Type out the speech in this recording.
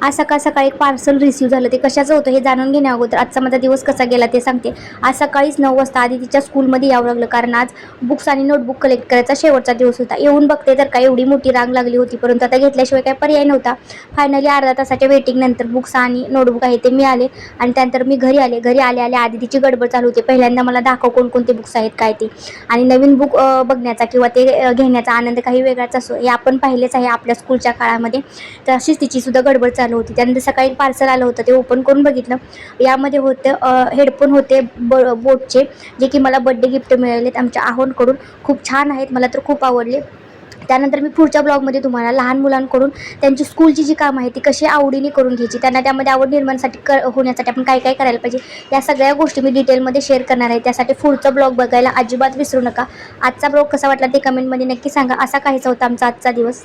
आज सकाळ सकाळी एक पार्सल रिसीव्ह झालं. ते कशाचं होतं हे जाणून घेण्या अगोदर आजचा माझा दिवस कसा गेला ते सांगते. आज सकाळीच 9 वाजता आधी तिच्या स्कूलमध्ये यावं लागलं, कारण आज बुक्स आणि नोटबुक कलेक्ट करायचा शेवटचा दिवस होता. येऊन बघते तर काय एवढी मोठी रांग लागली होती, परंतु आता घेतल्याशिवाय काही पर्याय नव्हता. फायनली अर्धा तासाच्या वेटिंग नंतर बुक्स आणि नोटबुक आहे ते मिळाले आणि त्यानंतर मी घरी आले. घरी आले आधी तिची गडबड चालू होती. पहिल्यांदा मला दाखव कोणकोणते बुक्स आहेत काय ते, आणि नवीन बुक बघण्याचा किंवा ते घेण्याचा आनंद काही वेगळाच असतो, हे आपण पाहिलेच आहे आपल्या स्कूलच्या काळामध्ये. तशीच तिची सुद्धा गडबड चालू होती. त्यानंतर सकाळी पार्सल आलं होतं, ते ओपन करून बघितलं. यामध्ये होतं हेडफोन होते बोटचे, जे की मला बड्डे गिफ्ट मिळालेत आमच्या आहोंकडून. खूप छान आहेत, मला तर खूप आवडले. त्यानंतर मी पुढच्या ब्लॉगमध्ये तुम्हाला लहान मुलांकडून त्यांची स्कूलची जी कामं आहे ती कशी आवडीने करून घ्यायची, त्यांना त्यामध्ये आवड निर्माणसाठी होण्यासाठी आपण काय काय करायला पाहिजे, या सगळ्या गोष्टी मी डिटेलमध्ये शेअर करणार आहे. त्यासाठी पुढचा ब्लॉग बघायला अजिबात विसरू नका. आजचा ब्लॉग कसा वाटला ते कमेंटमध्ये नक्की सांगा. असा काहीचा होता आमचा आजचा दिवस.